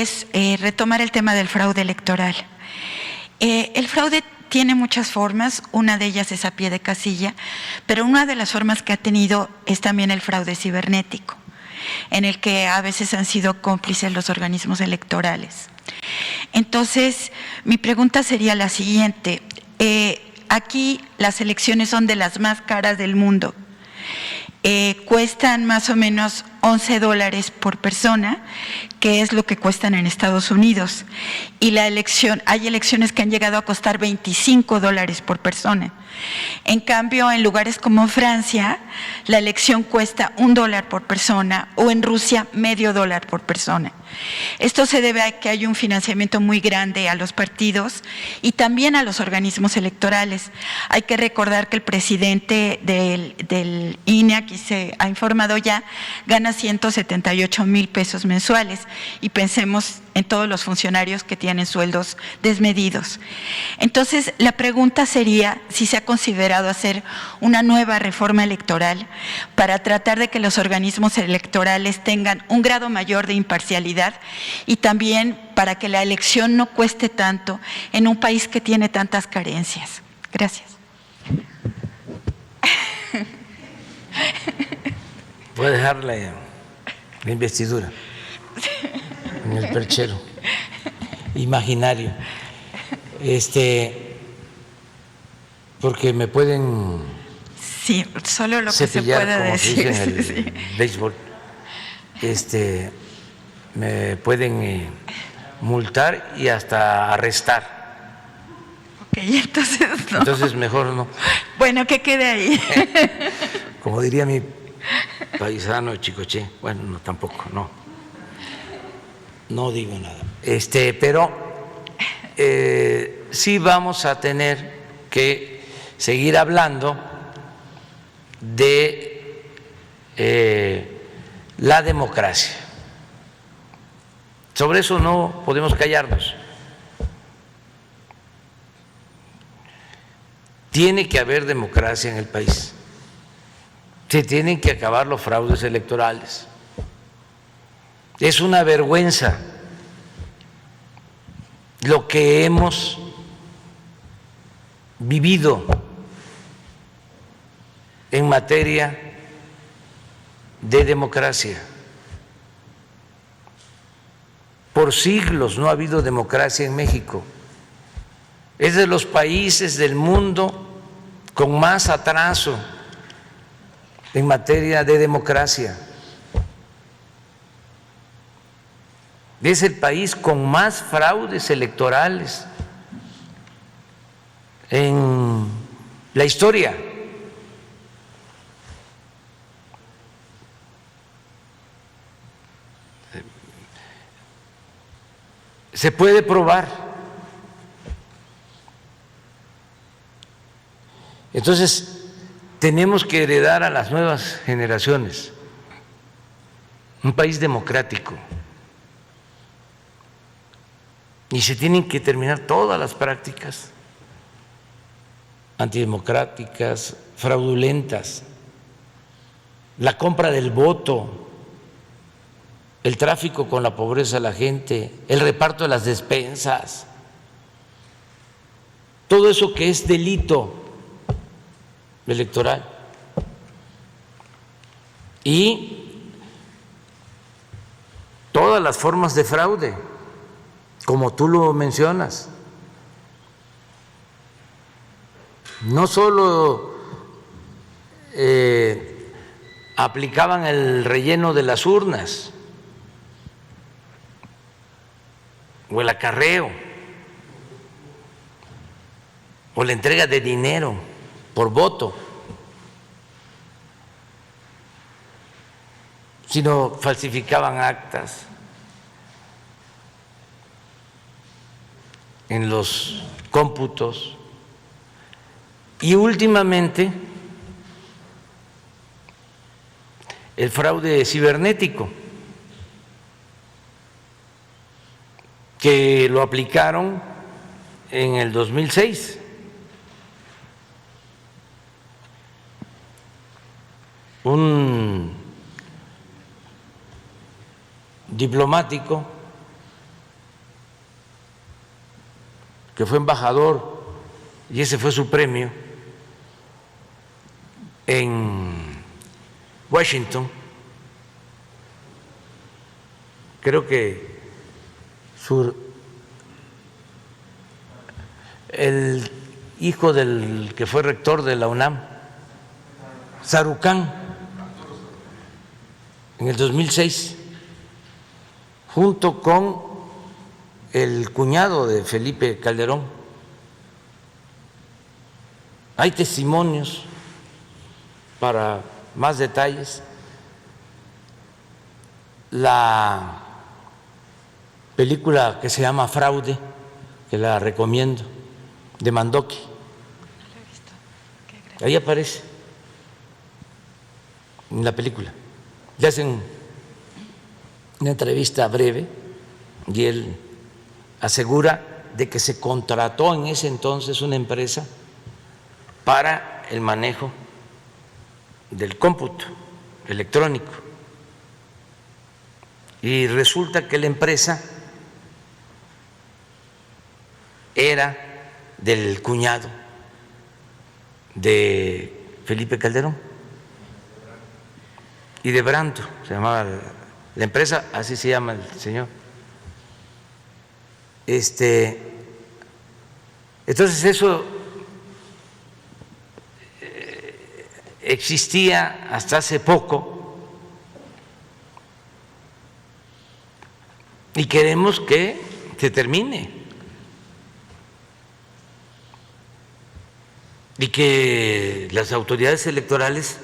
es retomar el tema del fraude electoral. El fraude tiene muchas formas, una de ellas es a pie de casilla, pero una de las formas que ha tenido es también el fraude cibernético, en el que a veces han sido cómplices los organismos electorales. Entonces, mi pregunta sería la siguiente. Aquí las elecciones son de las más caras del mundo. Cuestan más o menos $11 por persona, que es lo que cuestan en Estados Unidos. Y hay elecciones que han llegado a costar $25 por persona. En cambio, en lugares como Francia, la elección cuesta $1 por persona, o en Rusia, $0.50 por persona. Esto se debe a que hay un financiamiento muy grande a los partidos y también a los organismos electorales. Hay que recordar que el presidente del INE, aquí se ha informado ya, gana 178,000 pesos mensuales, y pensemos en todos los funcionarios que tienen sueldos desmedidos. Entonces, la pregunta sería si se ha considerado hacer una nueva reforma electoral para tratar de que los organismos electorales tengan un grado mayor de imparcialidad, y también para que la elección no cueste tanto en un país que tiene tantas carencias. Gracias. Voy a dejar la investidura en el perchero imaginario, porque me pueden, sí, solo lo que se puede decir, se dice en el sí, béisbol, me pueden multar y hasta arrestar. Ok, entonces no. Entonces mejor no. Bueno, que quede ahí. Como diría mi paisano Chicoche, bueno, no, tampoco, no digo nada. Pero sí vamos a tener que seguir hablando de la democracia. Sobre eso no podemos callarnos. Tiene que haber democracia en el país. Se tienen que acabar los fraudes electorales. Es una vergüenza lo que hemos vivido en materia de democracia. Por siglos no ha habido democracia en México. Es de los países del mundo con más atraso en materia de democracia. Es el país con más fraudes electorales en la historia. Se puede probar. Entonces, tenemos que heredar a las nuevas generaciones un país democrático, y se tienen que terminar todas las prácticas antidemocráticas, fraudulentas, la compra del voto, el tráfico con la pobreza de la gente, el reparto de las despensas, todo eso que es delito electoral. Y todas las formas de fraude, como tú lo mencionas. No solo aplicaban el relleno de las urnas o el acarreo o la entrega de dinero por voto, sino falsificaban actas en los cómputos, y últimamente el fraude cibernético, que lo aplicaron en el 2006. Un diplomático que fue embajador, y ese fue su premio, en Washington. Creo que el hijo del que fue rector de la UNAM, Sarucán, en el 2006, junto con el cuñado de Felipe Calderón. Hay testimonios para más detalles. La película que se llama Fraude, que la recomiendo, de Mandoki, ahí aparece en la película. Le hacen una entrevista breve y él asegura de que se contrató en ese entonces una empresa para el manejo del cómputo electrónico, y resulta que la empresa era del cuñado de Felipe Calderón y de Brando, se llamaba la empresa, así se llama el señor. Entonces eso existía hasta hace poco y queremos que se termine y que las autoridades electorales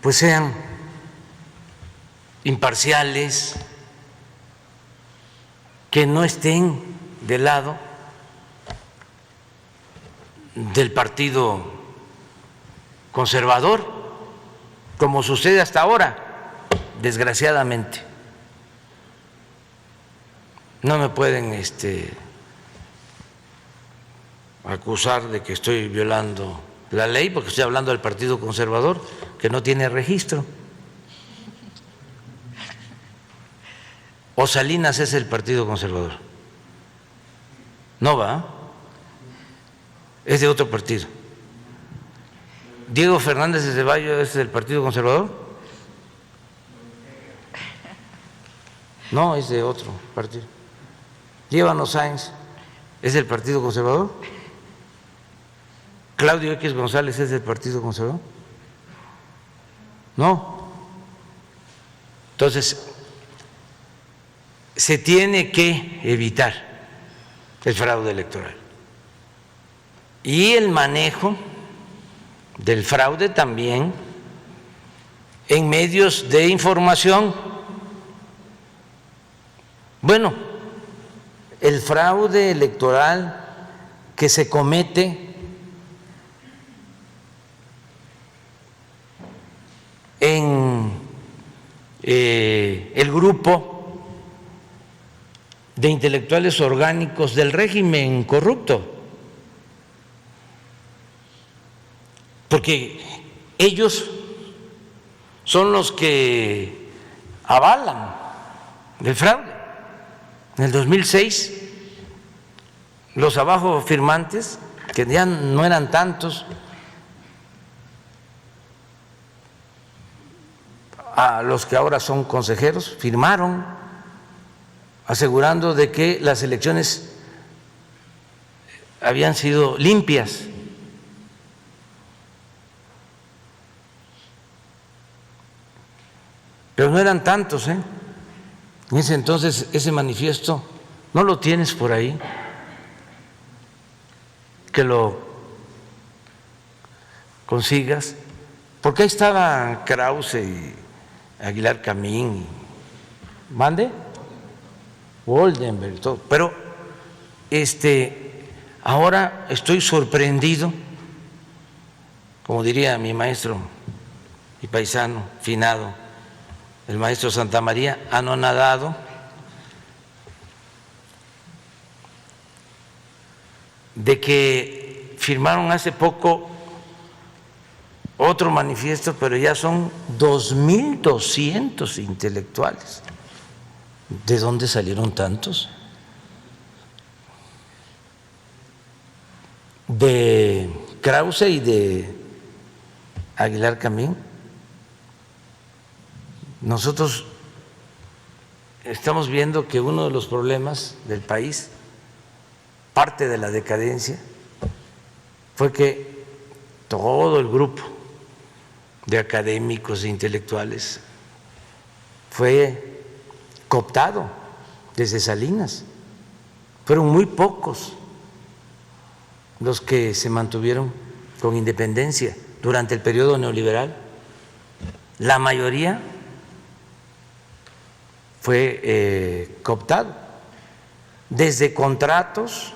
pues sean imparciales, que no estén del lado del partido conservador, como sucede hasta ahora, desgraciadamente. No me pueden acusar de que estoy violando la ley, porque estoy hablando del Partido Conservador, que no tiene registro. ¿O Salinas es el Partido Conservador? No va, es de otro partido. ¿Diego Fernández de Ceballos es del Partido Conservador? No, es de otro partido. Líbano Sáenz es del Partido Conservador. Claudio X González es del Partido Conservador. No. Entonces, se tiene que evitar el fraude electoral. Y el manejo del fraude también en medios de información. Bueno, el fraude electoral que se comete en el grupo de intelectuales orgánicos del régimen corrupto, porque ellos son los que avalan el fraude. En el 2006, los abajo firmantes, que ya no eran tantos, a los que ahora son consejeros, firmaron asegurando de que las elecciones habían sido limpias. Pero no eran tantos, ¿eh? En ese entonces ese manifiesto, ¿no lo tienes por ahí? Que lo consigas, porque ahí estaba Krause y Aguilar Camín, ¿mande? Woldenberg y todo, pero ahora estoy sorprendido, como diría mi maestro y paisano finado, el maestro Santamaría, anonadado de que firmaron hace poco otro manifiesto, pero ya son 2.200 intelectuales. ¿De dónde salieron tantos? de Krause y de Aguilar Camín, nosotros estamos viendo que uno de los problemas del país, parte de la decadencia, fue que todo el grupo de académicos e intelectuales fue cooptado desde Salinas. Fueron muy pocos los que se mantuvieron con independencia durante el periodo neoliberal. La mayoría fue cooptado, desde contratos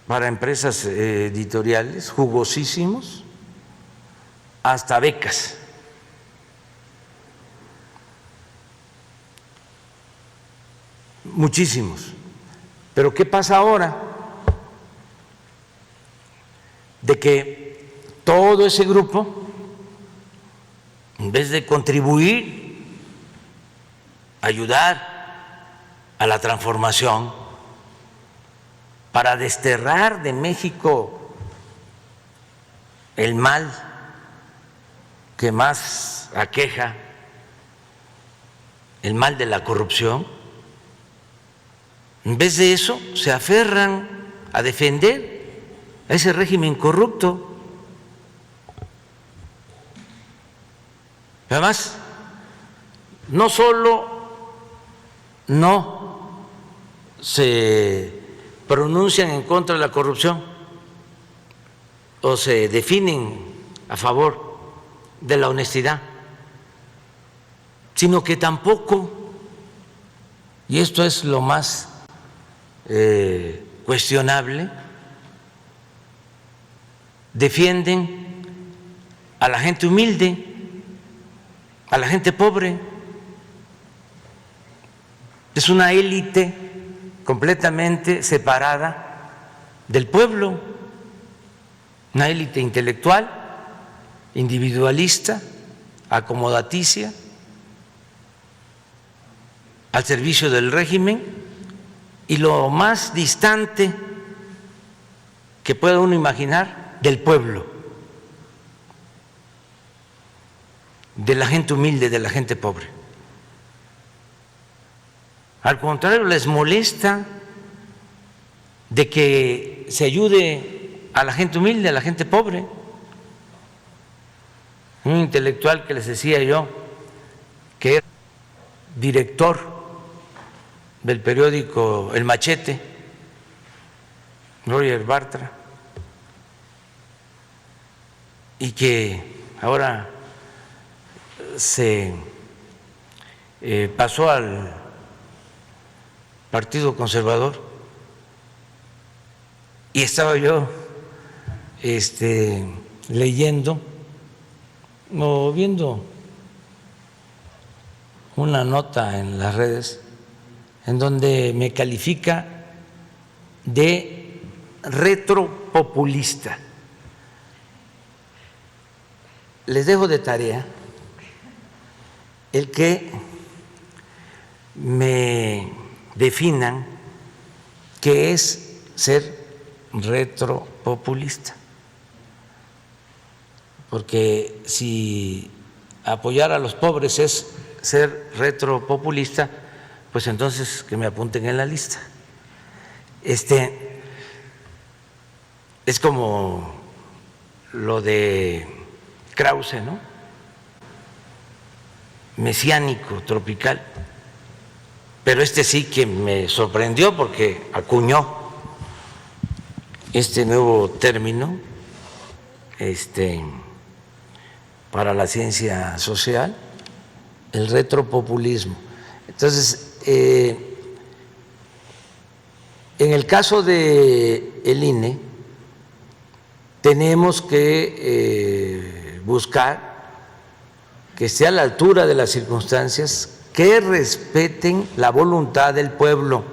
para empresas editoriales jugosísimos hasta becas. Muchísimos. Pero ¿qué pasa ahora? De que todo ese grupo, en vez de contribuir, ayudar a la transformación, para desterrar de México el mal que más aqueja, el mal de la corrupción, en vez de eso se aferran a defender a ese régimen corrupto. Además, no solo no se pronuncian en contra de la corrupción o se definen a favor de la honestidad, sino que tampoco, y esto es lo más cuestionable, defienden a la gente humilde, a la gente pobre. Es una élite completamente separada del pueblo, una élite intelectual, individualista, acomodaticia, al servicio del régimen y lo más distante que pueda uno imaginar del pueblo, de la gente humilde, de la gente pobre. Al contrario, les molesta de que se ayude a la gente humilde, a la gente pobre. Un intelectual que les decía yo, que era director del periódico El Machete, Roger Bartra, y que ahora se pasó al Partido Conservador, y estaba yo leyendo o viendo una nota en las redes en donde me califica de retropopulista. Les dejo de tarea el que me definan qué es ser retropopulista, porque si apoyar a los pobres es ser retropopulista, pues entonces que me apunten en la lista. Es como lo de Krause, ¿no? Mesiánico, tropical. Pero sí que me sorprendió porque acuñó este nuevo término para la ciencia social, el retropopulismo. Entonces, en el caso de el INE, tenemos que buscar que esté a la altura de las circunstancias, que respeten la voluntad del pueblo,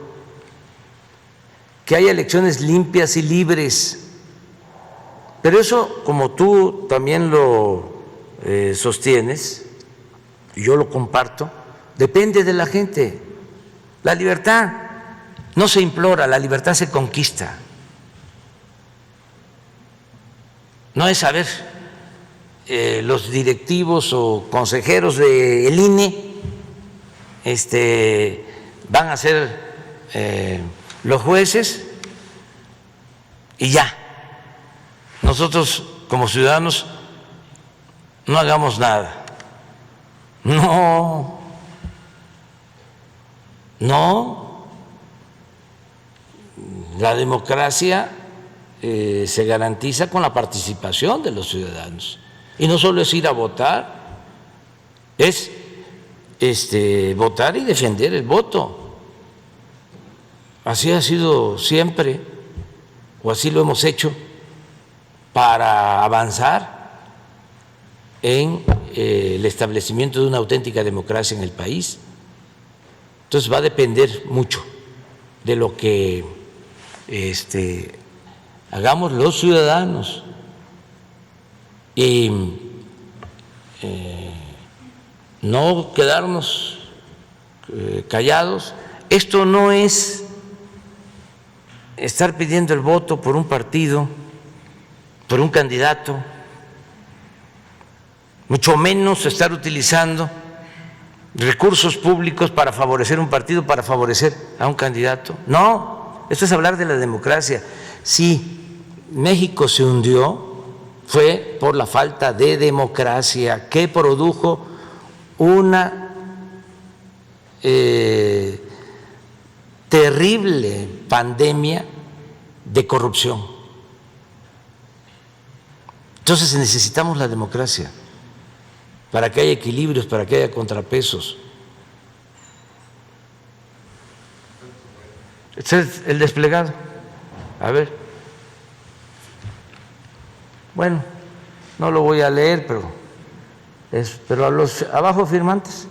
que haya elecciones limpias y libres. Pero eso, como tú también lo sostienes, y yo lo comparto, depende de la gente. La libertad no se implora, la libertad se conquista. no es saber los directivos o consejeros del INE van a ser los jueces y ya. Nosotros como ciudadanos no hagamos nada. No, la democracia se garantiza con la participación de los ciudadanos. Y no solo es ir a votar, es votar y defender el voto. Así ha sido siempre, o así lo hemos hecho, para avanzar en el establecimiento de una auténtica democracia en el país. Entonces va a depender mucho de lo que hagamos los ciudadanos y no quedarnos callados. Esto no es estar pidiendo el voto por un partido, por un candidato, mucho menos estar utilizando recursos públicos para favorecer un partido, para favorecer a un candidato. No, esto es hablar de la democracia. Si México se hundió fue por la falta de democracia que produjo una terrible pandemia de corrupción. Entonces necesitamos la democracia para que haya equilibrios, para que haya contrapesos. Este es el desplegado. A ver. Bueno, no lo voy a leer, pero a los abajo firmantes.